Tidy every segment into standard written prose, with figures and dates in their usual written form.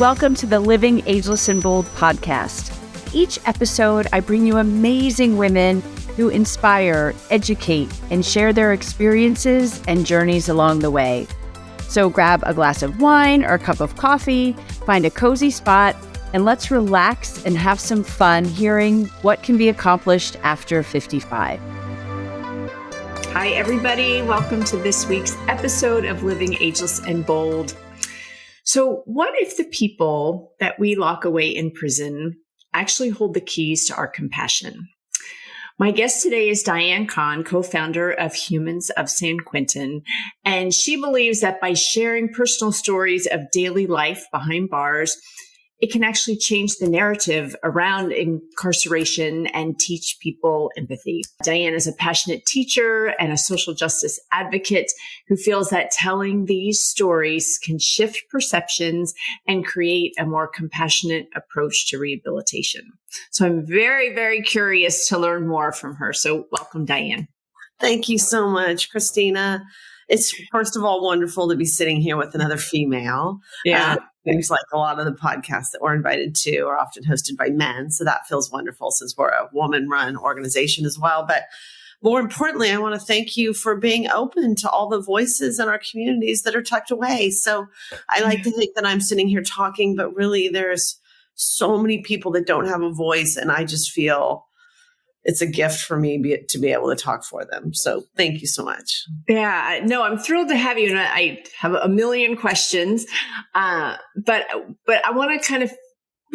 Welcome to the Living Ageless and Bold podcast. Each episode, I bring you amazing women who inspire, educate, and share their experiences and journeys along the way. So grab a glass of wine or a cup of coffee, find a cozy spot, and let's relax and have some fun hearing what can be accomplished after 55. Hi, everybody. Welcome to this week's episode of Living Ageless and Bold. So what if the people that we lock away in prison actually hold the keys to our compassion? My guest today is Diane Kahn, co-founder of Humans of San Quentin, and she believes that by sharing personal stories of daily life behind bars, it can actually change the narrative around incarceration and teach people empathy. Diane is a passionate teacher and a social justice advocate who feels that telling these stories can shift perceptions and create a more compassionate approach to rehabilitation. So I'm very, very curious to learn more from her. So welcome, Diane. Thank you so much, Christina. It's, first of all, wonderful to be sitting here with another female. Yeah. Seems like a lot of the podcasts that we're invited to are often hosted by men. So that feels wonderful since we're a woman-run organization as well. But more importantly, I want to thank you for being open to all the voices in our communities that are tucked away. So I like to think that I'm sitting here talking, but really there's so many people that don't have a voice. And I just feel it's a gift for me to be able to talk for them. So thank you so much. Yeah, no, I'm thrilled to have you. And I have a million questions, but I want to kind of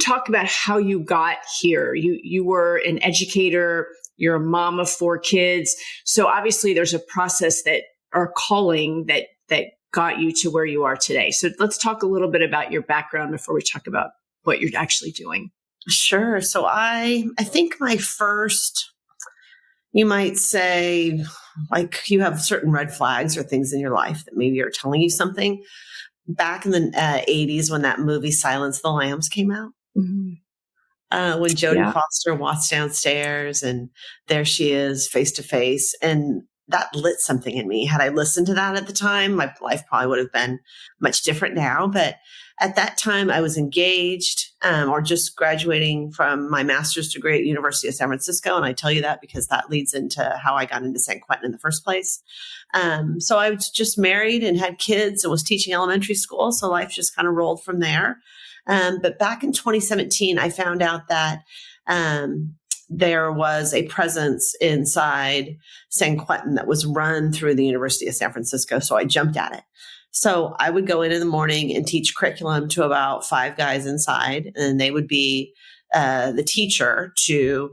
talk about how you got here. You were an educator. You're a mom of 4 kids. So obviously there's a process or calling that got you to where you are today. So let's talk a little bit about your background before we talk about what you're actually doing. Sure. So I think my first, you might say, like you have certain red flags or things in your life that maybe are telling you something. Back in the 80s when that movie Silence of the Lambs came out, when Jodie Foster walks downstairs and there she is face to face, and that lit something in me. Had I listened to that at the time, my life probably would have been much different now. But at that time, I was engaged or just graduating from my master's degree at University of San Francisco. And I tell you that because that leads into how I got into San Quentin in the first place. So I was just married and had kids and was teaching elementary school. So life just kind of rolled from there. But back in 2017, I found out that there was a presence inside San Quentin that was run through the University of San Francisco. So I jumped at it. So I would go in the morning and teach curriculum to about 5 guys inside, and they would be the teacher to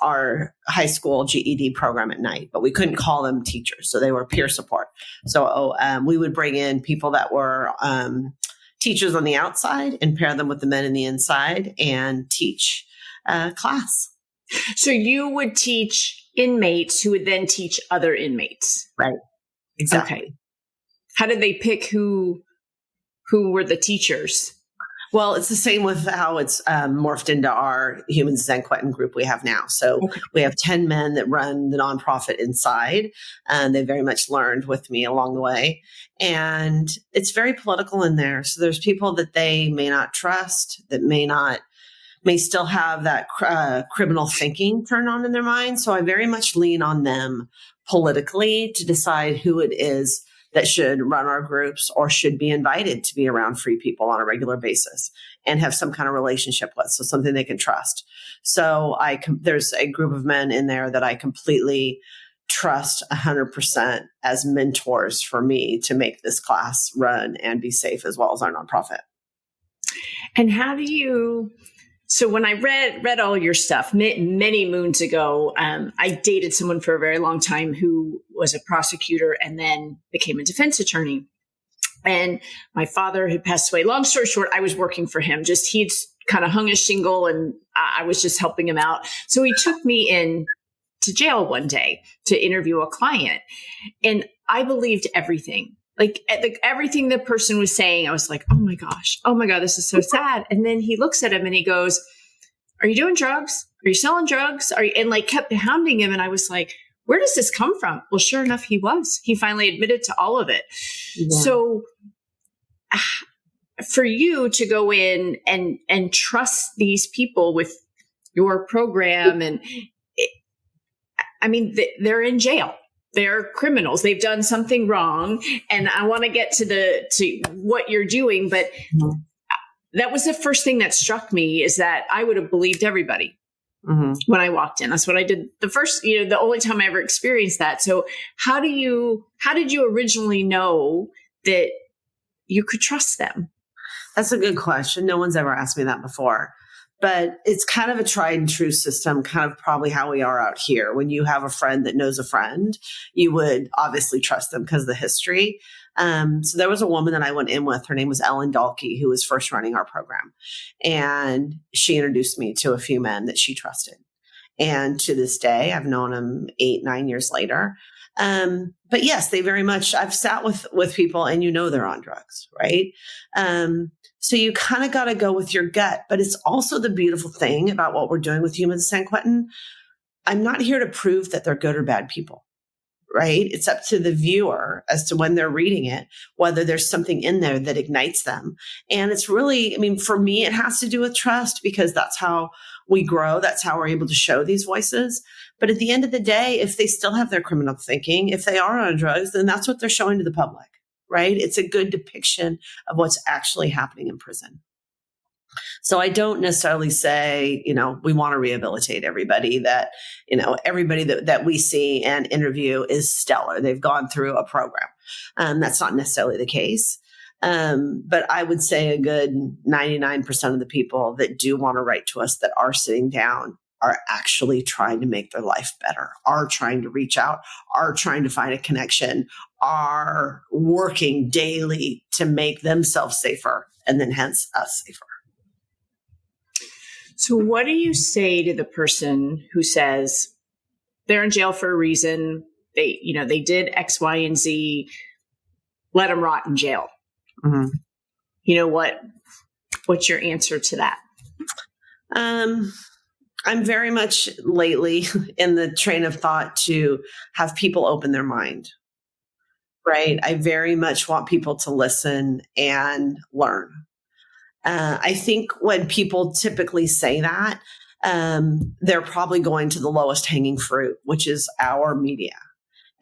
our high school GED program at night, but we couldn't call them teachers. So they were peer support. So we would bring in people that were teachers on the outside and pair them with the men in the inside and teach class. So you would teach inmates who would then teach other inmates. Right. Exactly. Okay. How did they pick who were the teachers? Well, it's the same with how it's morphed into our Humans of San Quentin group we have now. So we have 10 men that run the nonprofit inside, and they very much learned with me along the way. And it's very political in there. So there's people that they may not trust, that may still have that criminal thinking turned on in their mind. So I very much lean on them politically to decide who it is that should run our groups or should be invited to be around free people on a regular basis and have some kind of relationship with, so something they can trust. So there's a group of men in there that I completely trust 100% as mentors for me to make this class run and be safe, as well as our nonprofit. And how do you... So when I read all your stuff many moons ago, I dated someone for a very long time who was a prosecutor and then became a defense attorney. And my father had passed away. Long story short, I was working for him. He'd kind of hung a shingle and I was just helping him out. So he took me in to jail one day to interview a client. And I believed everything. Like everything the person was saying, I was like, oh my God, this is so sad. And then he looks at him and he goes, are you doing drugs? Are you selling drugs? And like kept hounding him. And I was like, where does this come from? Well, sure enough, he finally admitted to all of it. Yeah. So for you to go in and trust these people with your program, and I mean, they're in jail. They're criminals. They've done something wrong. And I want to get to what you're doing. But that was the first thing that struck me, is that I would have believed everybody when I walked in. That's what I did the only time I ever experienced that. So how did you originally know that you could trust them? That's a good question. No one's ever asked me that before. But it's kind of a tried and true system, kind of probably how we are out here. When you have a friend that knows a friend, you would obviously trust them because of the history. So there was a woman that I went in with. Her name was Ellen Dalkey, who was first running our program. And she introduced me to a few men that she trusted. And to this day, I've known them 8-9 years later. But yes, they very much, I've sat with people and they're on drugs, right? So you kind of got to go with your gut, but it's also the beautiful thing about what we're doing with Humans of San Quentin. I'm not here to prove that they're good or bad people, right? It's up to the viewer as to when they're reading it, whether there's something in there that ignites them. And it's really, for me, it has to do with trust, because that's how we grow. That's how we're able to show these voices. But at the end of the day, if they still have their criminal thinking, if they are on drugs, then that's what they're showing to the public, right? It's a good depiction of what's actually happening in prison. So I don't necessarily say, we want to rehabilitate everybody, that, everybody that we see and interview is stellar. They've gone through a program. That's not necessarily the case. But I would say a good 99% of the people that do want to write to us, that are sitting down, are actually trying to make their life better, are trying to reach out, are trying to find a connection, are working daily to make themselves safer, and then hence us safer. So what do you say to the person who says they're in jail for a reason? They did X, Y, and Z. Let them rot in jail. What's your answer to that? I'm very much lately in the train of thought to have people open their mind, right? I very much want people to listen and learn. I think when people typically say that, they're probably going to the lowest hanging fruit, which is our media.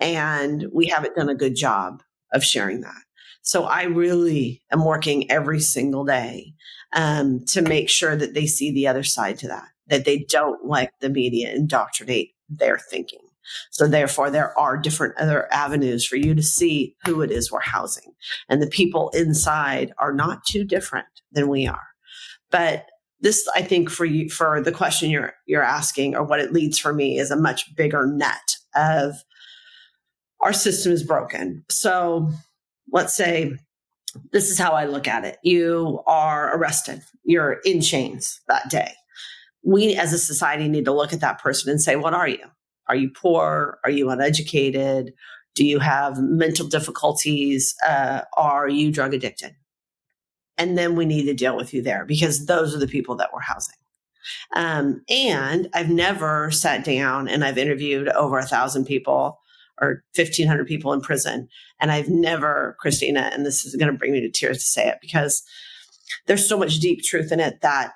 And we haven't done a good job of sharing that. So I really am working every single day to make sure that they see the other side to that they don't let the media indoctrinate their thinking. So therefore, there are different other avenues for you to see who it is we're housing. And the people inside are not too different than we are. But this, I think, for you, for the question you're asking, or what it leads for me, is a much bigger net of our system is broken. So let's say this is how I look at it. You are arrested. You're in chains that day. We as a society need to look at that person and say, what are you? Are you poor? Are you uneducated? Do you have mental difficulties? Are you drug addicted? And then we need to deal with you there, because those are the people that we're housing. And I've never sat down and I've interviewed over 1,000 people or 1,500 people in prison. And I've never, Christina, and this is going to bring me to tears to say it, because there's so much deep truth in it, that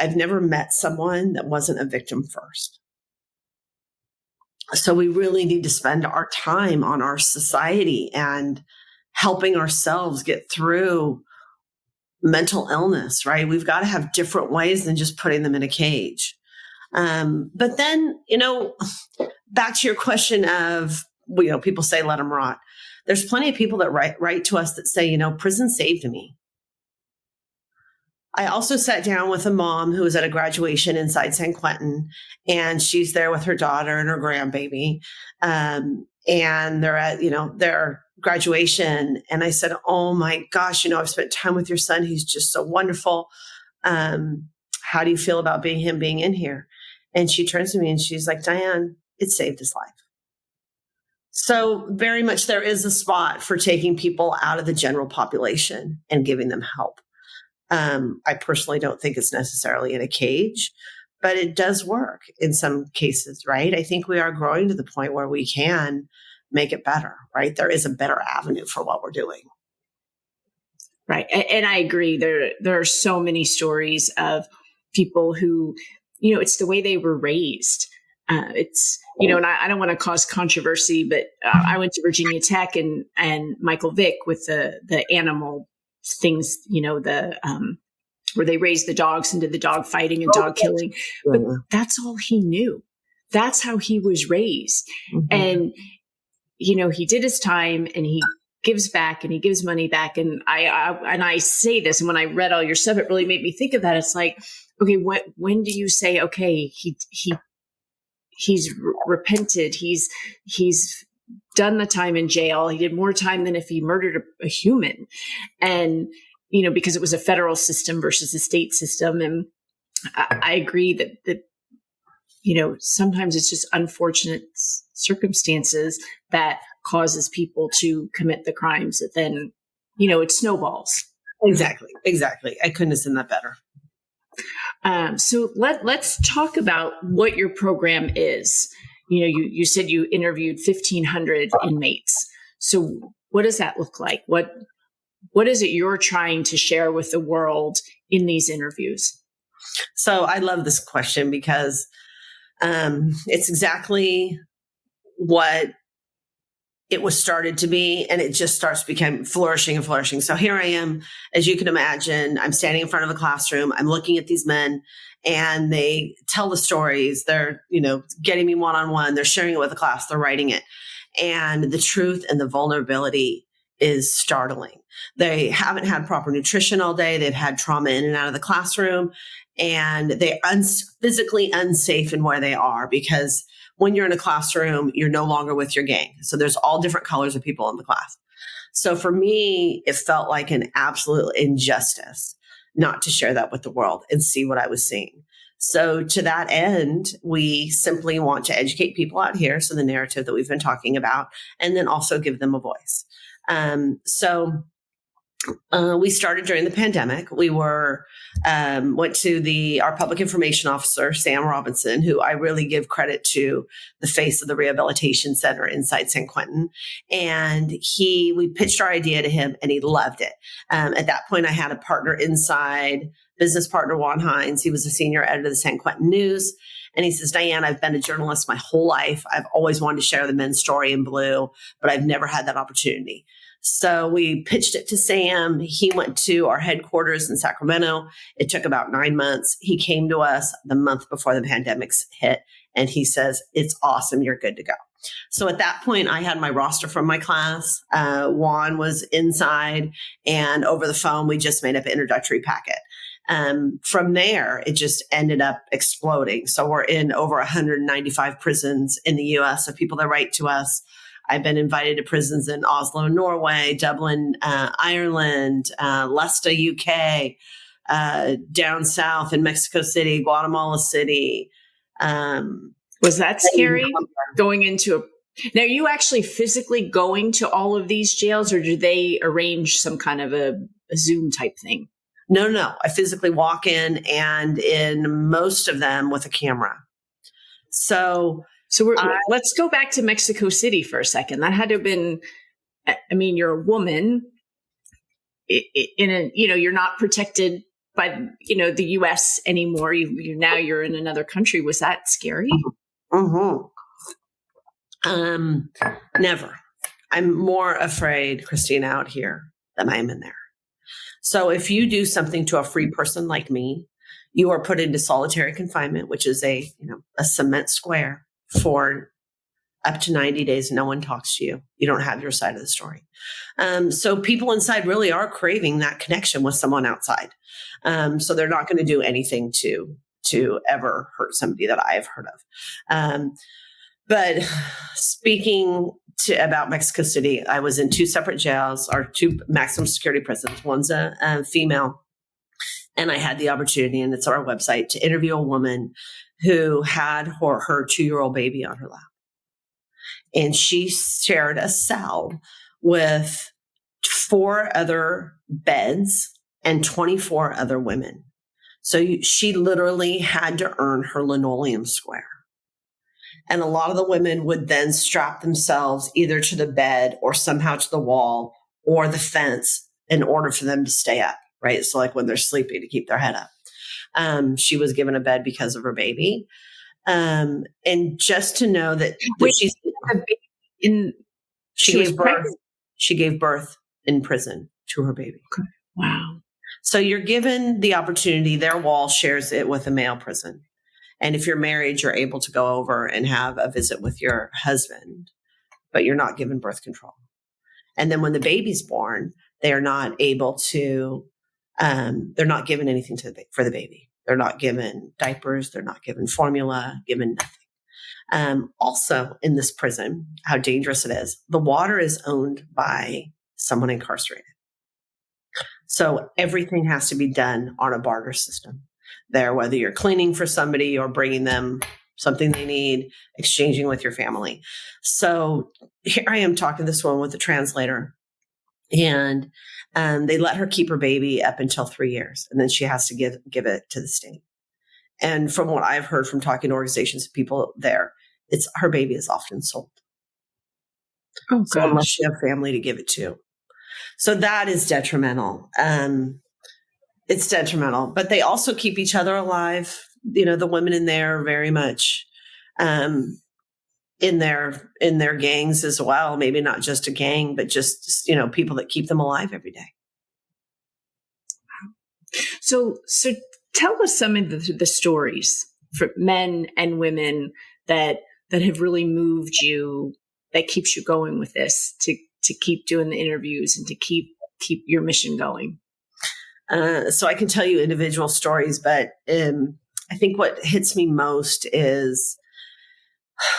I've never met someone that wasn't a victim first. So we really need to spend our time on our society and helping ourselves get through mental illness, right? We've got to have different ways than just putting them in a cage. But then, back to your question of, people say, let them rot. There's plenty of people that write to us that say, prison saved me. I also sat down with a mom who was at a graduation inside San Quentin, and she's there with her daughter and her grandbaby. And they're at, their graduation. And I said, oh my gosh, I've spent time with your son. He's just so wonderful. How do you feel about him being in here? And she turns to me and she's like, Diane, it saved his life. So very much there is a spot for taking people out of the general population and giving them help. I personally don't think it's necessarily in a cage, but it does work in some cases, right? I think we are growing to the point where we can make it better, right? There is a better avenue for what we're doing. Right. And I agree. There are so many stories of people who, it's the way they were raised. And I don't want to cause controversy, but I went to Virginia Tech and Michael Vick with the animal things, where they raised the dogs and did the dog fighting and dog killing. But that's all he knew. That's how he was raised. Mm-hmm. And, he did his time and he gives back and he gives money back. And I say this, and when I read all your stuff, it really made me think of that. It's like, okay, when do you say, okay, he's repented. He's done the time in jail. He did more time than if he murdered a human. And, because it was a federal system versus a state system. And I agree that sometimes it's just unfortunate circumstances that causes people to commit the crimes that then, it snowballs. Exactly. I couldn't have said that better. So let's talk about what your program is. You said you interviewed 1,500 inmates. So what does that look like? What is it you're trying to share with the world in these interviews? So I love this question because it's exactly what it was started to be, and it just became flourishing and flourishing. So here I am, as you can imagine, I'm standing in front of a classroom. I'm looking at these men and they tell the stories. They're, getting me one-on-one. They're sharing it with the class. They're writing it. And the truth and the vulnerability is startling. They haven't had proper nutrition all day. They've had trauma in and out of the classroom, and they're physically unsafe in where they are, because when you're in a classroom, you're no longer with your gang. So there's all different colors of people in the class. So for me, it felt like an absolute injustice not to share that with the world and see what I was seeing. So to that end, we simply want to educate people out here. So the narrative that we've been talking about, and then also give them a voice. We started during the pandemic. We went to our public information officer, Sam Robinson, who I really give credit to, the face of the rehabilitation center inside San Quentin. And we pitched our idea to him and he loved it. At that point, I had a partner inside, business partner, Juan Hines. He was a senior editor of the San Quentin News. And he says, Diane, I've been a journalist my whole life. I've always wanted to share the men's story in blue, but I've never had that opportunity. So we pitched it to Sam. He went to our headquarters in Sacramento. It took about 9 months. He came to us the month before the pandemic hit, and he says, it's awesome. You're good to go. So at that point, I had my roster from my class. Juan was inside, and over the phone, we just made up an introductory packet. From there, it just ended up exploding. So we're in over 195 prisons in the U.S. of people that write to us. I've been invited to prisons in Oslo, Norway, Dublin, Ireland, Leicester, UK, down south in Mexico City, Guatemala City. Was that scary going into now, are you actually physically going to all of these jails, or do they arrange some kind of a Zoom type thing? No. I physically walk in, and in most of them with a camera. So let's go back to Mexico City for a second. That had to have been, you're a woman you're not protected by, the US anymore. You're in another country. Was that scary? Mm-hmm. Never. I'm more afraid, Christina, out here than I am in there. So if you do something to a free person like me, you are put into solitary confinement, which is a cement square for up to 90 days. No one talks to you. You don't have your side of the story. So people inside really are craving that connection with someone outside. So they're not going to do anything to ever hurt somebody that I've heard of. But speaking about Mexico City, I was in two separate jails, or two maximum security prisons. One's a female. And I had the opportunity, and it's on our website, to interview a woman who had her 2-year-old baby on her lap. And she shared a cell with 4 other beds and 24 other women. So she literally had to earn her linoleum square. And a lot of the women would then strap themselves either to the bed or somehow to the wall or the fence in order for them to stay up, right? So like when they're sleeping, to keep their head up. She was given a bed because of her baby. And just to know that Wait, she's in she she was gave birth. pregnant? She gave birth in prison to her baby. Okay. Wow. So you're given the opportunity. Their wall shares it with a male prison. And if you're married, you're able to go over and have a visit with your husband, but you're not given birth control. And then when the baby's born, they are not able to, they're not given anything for the baby. They're not given diapers. They're not given formula, given nothing. Also in this prison, how dangerous it is. The water is owned by someone incarcerated. So everything has to be done on a barter system there, whether you're cleaning for somebody or bringing them something they need, exchanging with your family. So here I am talking to this woman with a translator, and they let her keep her baby up until 3 years, and then she has to give it to the state. And from what I've heard from talking to organizations of people there, it's her baby is often sold. Oh, so unless you have family to give it to. So that is detrimental. It's detrimental, but they also keep each other alive. You know, the women in there are very much in their gangs as well. Maybe not just a gang, but just, you know, people that keep them alive every day. So tell us some of the stories for men and women that have really moved you, that keeps you going with this, to keep doing the interviews and to keep your mission going. So I can tell you individual stories, but I think what hits me most is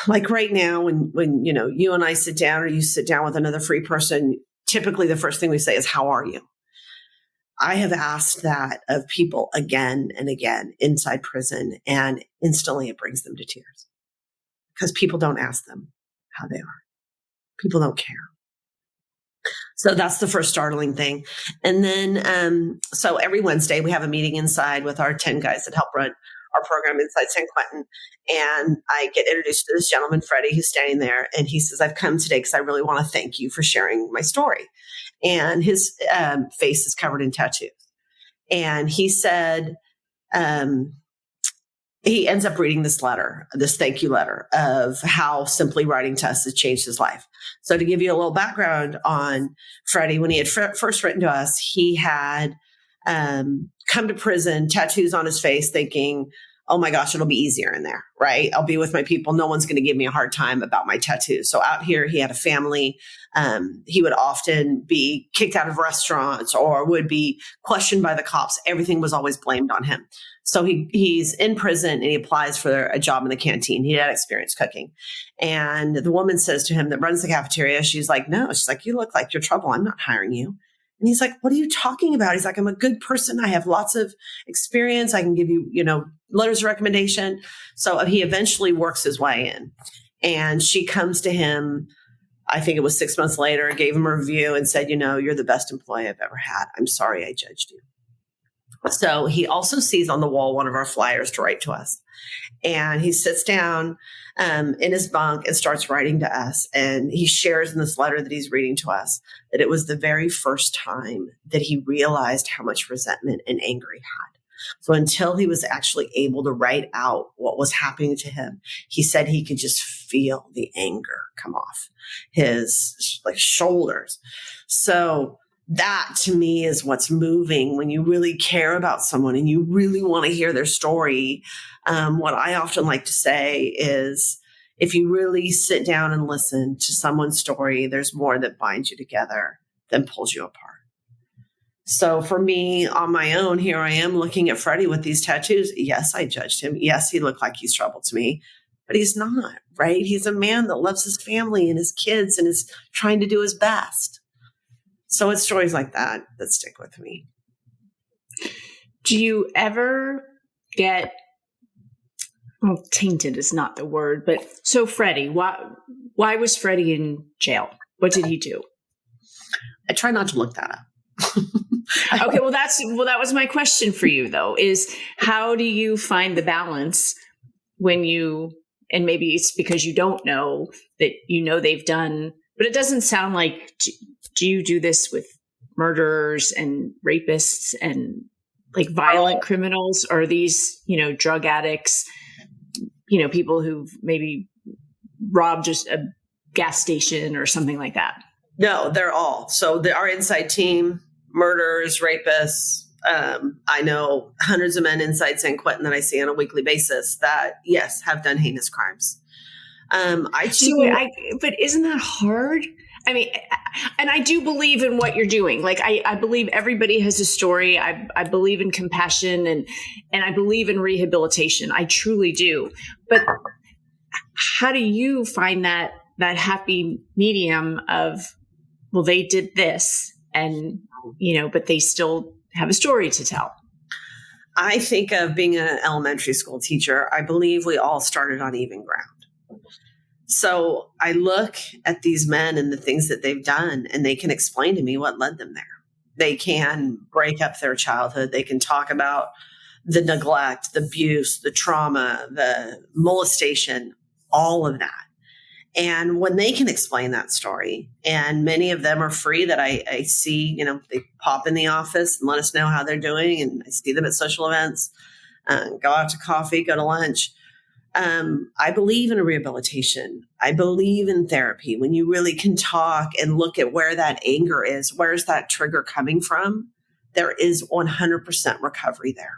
like right now when you know, you and I sit down or you sit down with another free person, typically the first thing we say is, how are you? I have asked that of people again and again inside prison, and instantly it brings them to tears because people don't ask them how they are. People don't care. So that's the first startling thing. And then, so every Wednesday we have a meeting inside with our 10 guys that help run our program inside San Quentin. And I get introduced to this gentleman, Freddie, who's standing there. And he says, I've come today because I really want to thank you for sharing my story. And his face is covered in tattoos. And he said, he ends up reading this letter, this thank you letter of how simply writing to us has changed his life. So to give you a little background on Freddie, when he had first written to us, he had come to prison, tattoos on his face, thinking, oh my gosh, it'll be easier in there, right? I'll be with my people. No one's going to give me a hard time about my tattoos. So out here, he had a family. He would often be kicked out of restaurants or would be questioned by the cops. Everything was always blamed on him. So he's in prison and he applies for a job in the canteen. He had experience cooking. And the woman says to him that runs the cafeteria, she's like, no, she's like, you look like you're trouble. I'm not hiring you. And he's like, what are you talking about? He's like, I'm a good person. I have lots of experience. I can give you, you know, letters of recommendation. So he eventually works his way in. And she comes to him, I think it was 6 months later, gave him a review and said, you know, you're the best employee I've ever had. I'm sorry I judged you. So he also sees on the wall one of our flyers to write to us. And he sits down in his bunk and starts writing to us. And he shares in this letter that he's reading to us that it was the very first time that he realized how much resentment and anger he had. So until he was actually able to write out what was happening to him, he said he could just feel the anger come off his shoulders. So that to me is what's moving when you really care about someone and you really want to hear their story. What I often like to say is, if you really sit down and listen to someone's story, there's more that binds you together than pulls you apart. So for me, on my own, here I am looking at Freddie with these tattoos. Yes, I judged him. Yes, he looked like he's trouble to me, but he's not, right? He's a man that loves his family and his kids and is trying to do his best. So it's stories like that that stick with me. Do you ever get, well, tainted is not the word, but so Freddie, why was Freddie in jail? What did he do? I try not to look that up. Okay, well, that was my question for you, though, is how do you find the balance when you, and maybe it's because you don't know that, you know, they've done, but it doesn't sound like, do you do this with murderers and rapists and like violent criminals? Or are these, drug addicts, people who've maybe robbed just a gas station or something like that? No, they're all. So our inside team, murderers, rapists. I know hundreds of men inside San Quentin that I see on a weekly basis that, yes, have done heinous crimes. But isn't that hard? I mean, and I do believe in what you're doing. Like, I believe everybody has a story. I believe in compassion and I believe in rehabilitation. I truly do. But how do you find that happy medium of, well, they did this and, but they still have a story to tell? I think of being an elementary school teacher. I believe we all started on even ground. So I look at these men and the things that they've done, and they can explain to me what led them there. They can break up their childhood. They can talk about the neglect, the abuse, the trauma, the molestation, all of that. And when they can explain that story, and many of them are free that I see, they pop in the office and let us know how they're doing. And I see them at social events, go out to coffee, go to lunch. I believe in rehabilitation. I believe in therapy. When you really can talk and look at where that anger is, where's that trigger coming from, there is 100% recovery there.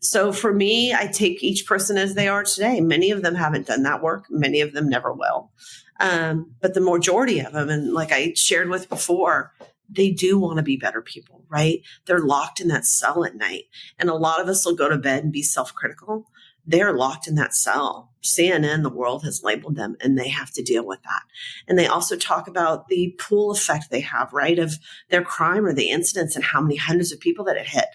So for me, I take each person as they are today. Many of them haven't done that work. Many of them never will. But the majority of them, and like I shared with before, they do want to be better people, right? They're locked in that cell at night. And a lot of us will go to bed and be self-critical. They're locked in that cell. CNN, the world has labeled them, and they have to deal with that. And they also talk about the pool effect they have, right, of their crime or the incidents and how many hundreds of people that it hit.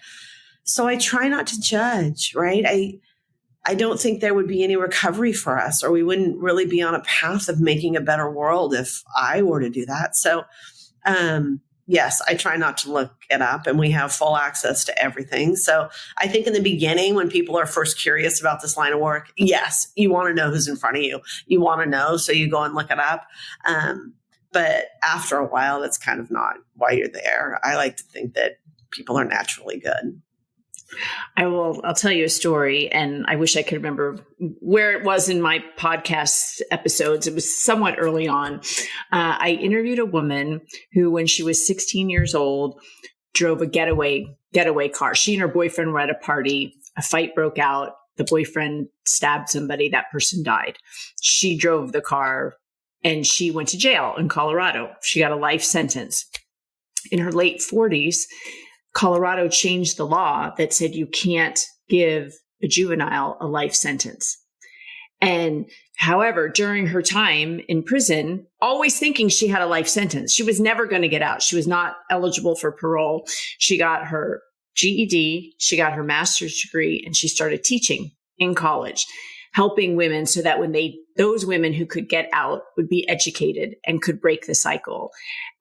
So I try not to judge, right? I don't think there would be any recovery for us, or we wouldn't really be on a path of making a better world if I were to do that. So, yes, I try not to look it up, and we have full access to everything. So I think in the beginning, when people are first curious about this line of work, yes, you want to know who's in front of you. You want to know, so you go and look it up. But after a while, that's kind of not why you're there. I like to think that people are naturally good. I'll tell you a story, and I wish I could remember where it was in my podcast episodes. It was somewhat early on. I interviewed a woman who, when she was 16 years old, drove a getaway car. She and her boyfriend were at a party. A fight broke out. The boyfriend stabbed somebody. That person died. She drove the car, and she went to jail in Colorado. She got a life sentence. In her late 40s, Colorado changed the law that said you can't give a juvenile a life sentence. And however, during her time in prison, always thinking she had a life sentence, she was never going to get out. She was not eligible for parole. She got her GED, she got her master's degree, and she started teaching in college, helping women so that when those women who could get out would be educated and could break the cycle.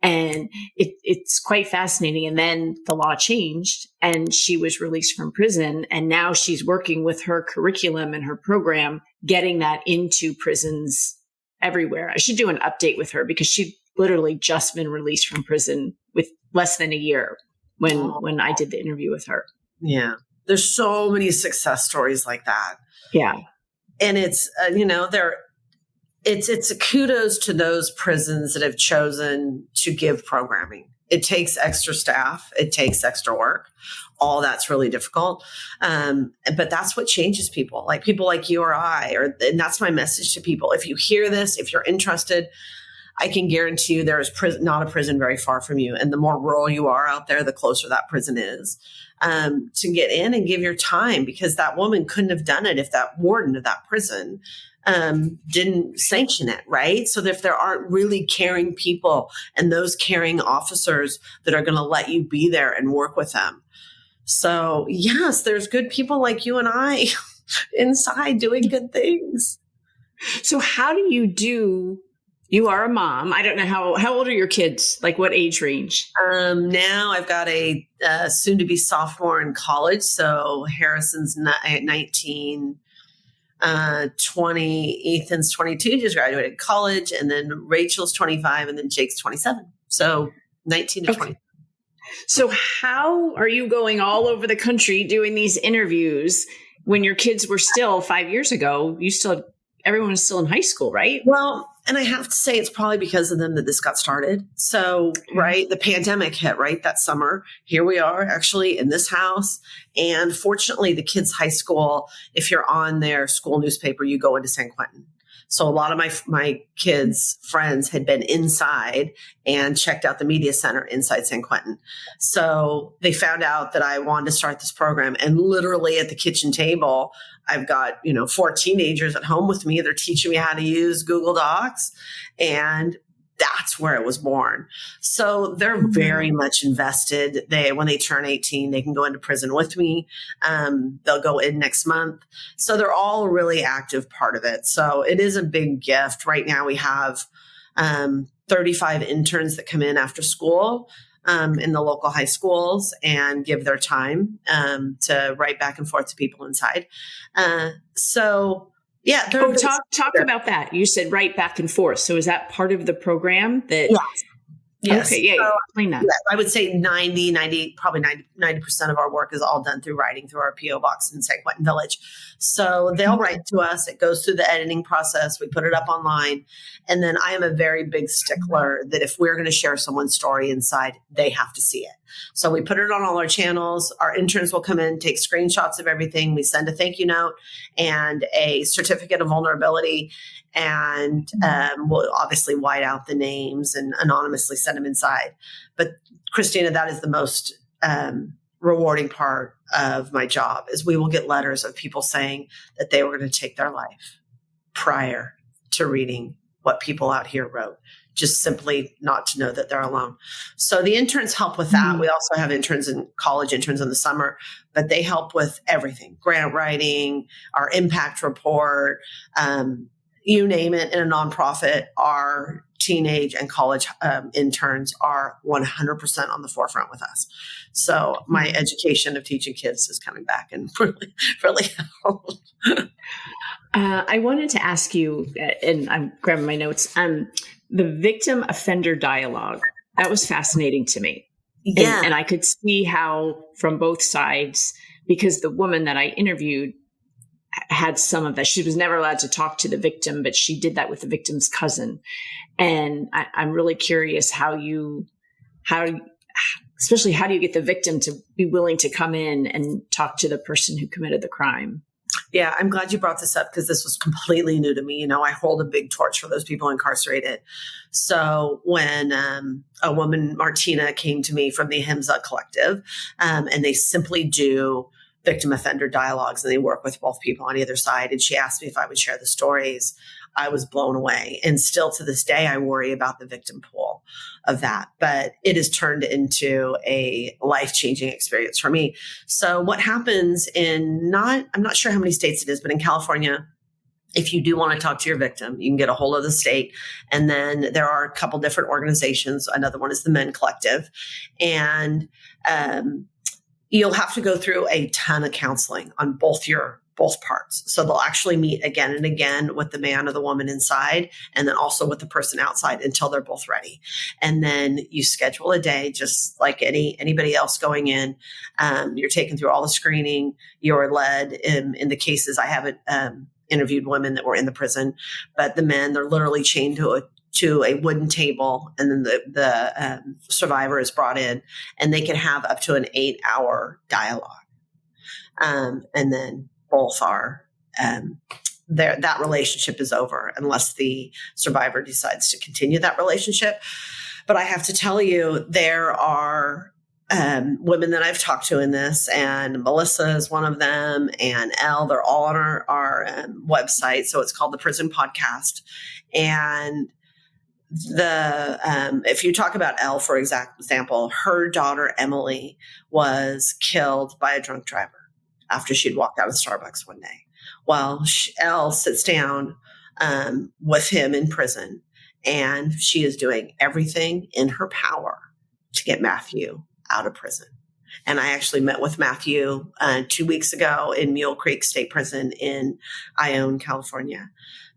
And it's quite fascinating. And then the law changed and she was released from prison. And now she's working with her curriculum and her program, getting that into prisons everywhere. I should do an update with her because she'd literally just been released from prison with less than a year when I did the interview with her. Yeah. There's so many success stories like that. Yeah. And it's, it's a kudos to those prisons that have chosen to give programming. It takes extra staff. It takes extra work. All that's really difficult. But that's what changes people like you or I, and that's my message to people. If you hear this, if you're interested, I can guarantee you there is not a prison very far from you. And the more rural you are out there, the closer that prison is, to get in and give your time, because that woman couldn't have done it if that warden of that prison didn't sanction it, right? So if there aren't really caring people and those caring officers that are going to let you be there and work with them. So yes, there's good people like you and I inside doing good things. So how do you are a mom. I don't know how old are your kids? Like what age range? Now I've got a soon to be sophomore in college. So Harrison's 19, 20, Ethan's 22, just graduated college. And then Rachel's 25 and then Jake's 27. So 19 to 20. So how are you going all over the country doing these interviews when your kids were still 5 years ago? Everyone was still in high school, right? Well, and I have to say it's probably because of them that this got started. So, right, the pandemic hit, right, that summer. Here we are actually in this house. And fortunately, the kids' high school, if you're on their school newspaper, you go into San Quentin. So a lot of my kids' friends had been inside and checked out the media center inside San Quentin. So they found out that I wanted to start this program. And literally at the kitchen table, I've got, 4 teenagers at home with me. They're teaching me how to use Google Docs. And that's where it was born. So they're very much invested. When they turn 18, they can go into prison with me. They'll go in next month. So they're all a really active part of it. So it is a big gift. Right now we have 35 interns that come in after school in the local high schools and give their time to write back and forth to people inside. Yeah. Talk about that. You said right back and forth. So is that part of the program that? Yes. Okay. Yeah. Explain that. Yeah, I would say 90% of our work is all done through writing through our PO box in San Quentin Village. So they'll write to us. It goes through the editing process. We put it up online. And then I am a very big stickler that if we're going to share someone's story inside, they have to see it. So we put it on all our channels. Our interns will come in, take screenshots of everything. We send a thank you note and a certificate of vulnerability. And we'll obviously white out the names and anonymously send them inside. But Christina, that is the most rewarding part of my job is we will get letters of people saying that they were going to take their life prior to reading what people out here wrote, just simply not to know that they're alone. So the interns help with that. We also have interns in college interns in the summer, but they help with everything, grant writing, our impact report, you name it. In a nonprofit, our teenage and college interns are 100% on the forefront with us. So my education of teaching kids is coming back and really helped. I wanted to ask you, and I'm grabbing my notes, the victim offender dialogue. That was fascinating to me. Yeah. And I could see how from both sides, because the woman that I interviewed had some of that. She was never allowed to talk to the victim, but she did that with the victim's cousin. And I'm really curious especially how do you get the victim to be willing to come in and talk to the person who committed the crime? Yeah, I'm glad you brought this up because this was completely new to me. I hold a big torch for those people incarcerated. So when a woman, Martina, came to me from the HIMSA collective, and they simply do victim offender dialogues and they work with both people on either side. And she asked me if I would share the stories. I was blown away. And still to this day, I worry about the victim pool of that. But it has turned into a life-changing experience for me. So what happens I'm not sure how many states it is, but in California, if you do want to talk to your victim, you can get a hold of the state. And then there are a couple different organizations. Another one is the Men Collective. And you'll have to go through a ton of counseling on both parts. So they'll actually meet again and again with the man or the woman inside, and then also with the person outside until they're both ready. And then you schedule a day, just like anybody else going in. You're taken through all the screening. You're led in the cases. I haven't interviewed women that were in the prison, but the men, they're literally chained to a wooden table, and then the survivor is brought in, and they can have up to an 8-hour dialogue. And then both are that relationship is over unless the survivor decides to continue that relationship. But I have to tell you, there are women that I've talked to in this, and Melissa is one of them, and Elle, they're all on our website. So it's called the Prison Podcast. And if you talk about Elle, for example, her daughter, Emily, was killed by a drunk driver after she'd walked out of Starbucks one day. Well, Elle sits down with him in prison, and she is doing everything in her power to get Matthew out of prison. And I actually met with Matthew 2 weeks ago in Mule Creek State Prison in Ione, California.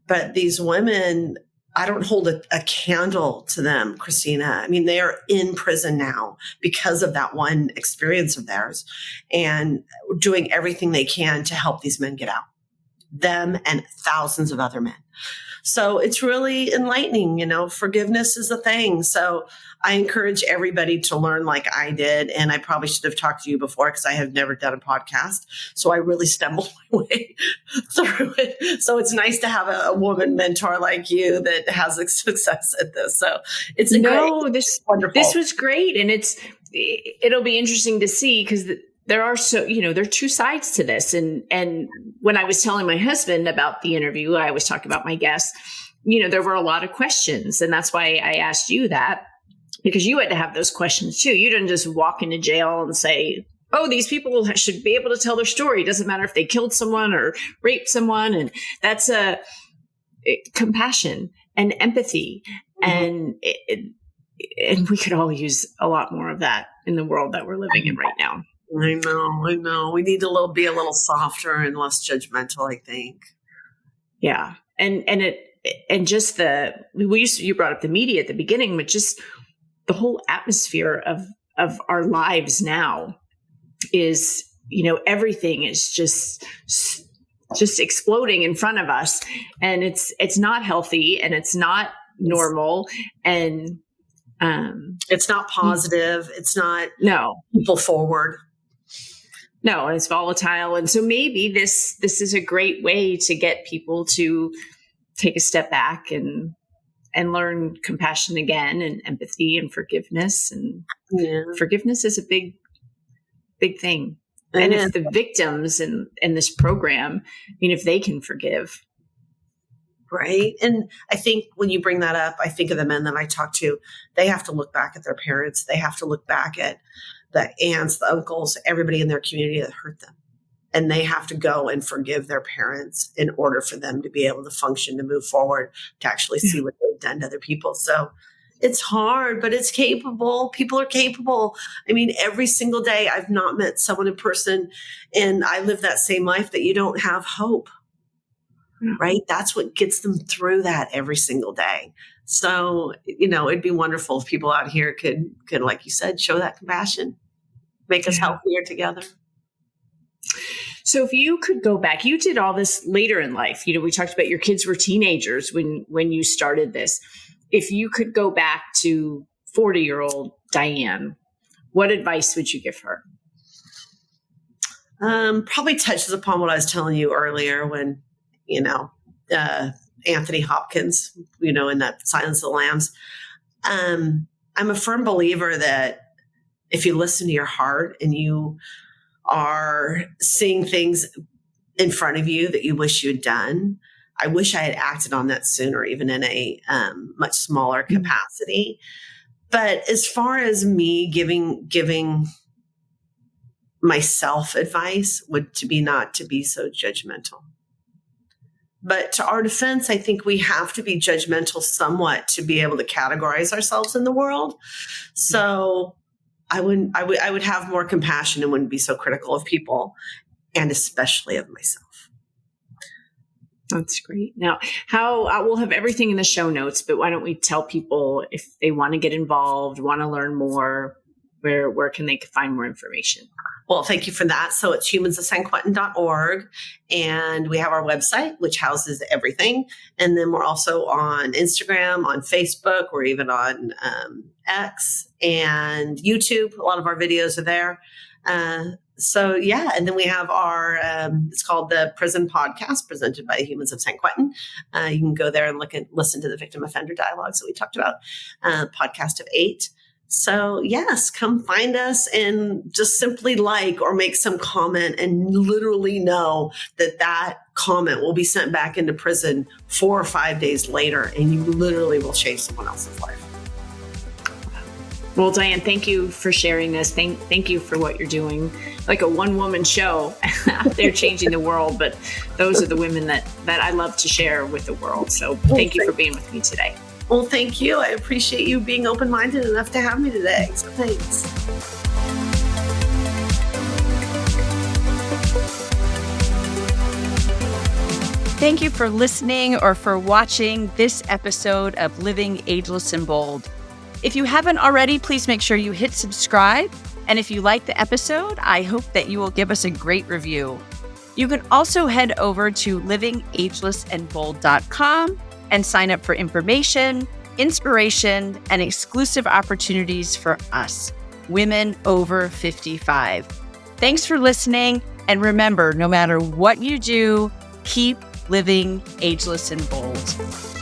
But these women, I don't hold a candle to them, Christina. I mean, they are in prison now because of that one experience of theirs, and doing everything they can to help these men get out, them and thousands of other men. So it's really enlightening, forgiveness is a thing. So I encourage everybody to learn like I did. And I probably should have talked to you before because I have never done a podcast. So I really stumbled my way through it. So it's nice to have a woman mentor like you that has success at this. So it's wonderful. This was great. And it'll be interesting to see because there are there are two sides to this. And when I was telling my husband about the interview, I was talking about my guests, there were a lot of questions. And that's why I asked you that, because you had to have those questions too. You didn't just walk into jail and say, oh, these people should be able to tell their story. It doesn't matter if they killed someone or raped someone. And that's compassion and empathy. Mm-hmm. And we could all use a lot more of that in the world that we're living in right now. I know. We need to be a little softer and less judgmental, I think. Yeah. And just you brought up the media at the beginning, but just the whole atmosphere of our lives now is, everything is just exploding in front of us, and it's not healthy and it's not normal, and it's not positive. It's not people forward. No, it's volatile. And so maybe this is a great way to get people to take a step back and learn compassion again, and empathy and forgiveness. And forgiveness is a big, big thing. And if the victims in this program, if they can forgive. Right. And I think when you bring that up, I think of the men that I talk to, they have to look back at their parents. They have to look back at the aunts, the uncles, everybody in their community that hurt them. And they have to go and forgive their parents in order for them to be able to function, to move forward, to actually see what they've done to other people. So it's hard, but it's capable. People are capable. I mean, every single day I've not met someone in person, and I live that same life, that you don't have hope, right? That's what gets them through that every single day. So, it'd be wonderful if people out here could, like you said, show that compassion, make us healthier together. So if you could go back, you did all this later in life. We talked about your kids were teenagers when you started this. If you could go back to 40-year-old Diane, what advice would you give her? Probably touches upon what I was telling you earlier when, Anthony Hopkins, in that Silence of the Lambs. I'm a firm believer that if you listen to your heart and you are seeing things in front of you that you wish you had done, I wish I had acted on that sooner, even in a much smaller capacity. But as far as me giving myself advice, would to be not to be so judgmental. But to our defense, I think we have to be judgmental somewhat to be able to categorize ourselves in the world. So I would have more compassion and wouldn't be so critical of people, and especially of myself. That's great. Now, we'll have everything in the show notes, but why don't we tell people if they want to get involved, want to learn more, where can they find more information? Well, thank you for that. So it's humansofsanquentin.org, and we have our website, which houses everything. And then we're also on Instagram, on Facebook, we're even on X and YouTube. A lot of our videos are there. And then we have our, it's called the Prison Podcast, presented by Humans of San Quentin. You can go there and listen to the victim offender dialogues that we talked about, podcast of 8. So yes, come find us and just simply like or make some comment, and literally know that comment will be sent back into prison 4 or 5 days later, and you literally will change someone else's life. Well, Diane, thank you for sharing this. Thank you for what you're doing. Like a one-woman show out there changing the world, but those are the women that I love to share with the world. So thank you for being with me today. Well, thank you. I appreciate you being open-minded enough to have me today. So thanks. Thank you for listening or for watching this episode of Living Ageless and Bold. If you haven't already, please make sure you hit subscribe. And if you like the episode, I hope that you will give us a great review. You can also head over to livingagelessandbold.com and sign up for information, inspiration, and exclusive opportunities for us, women over 55. Thanks for listening. And remember, no matter what you do, keep living ageless and bold.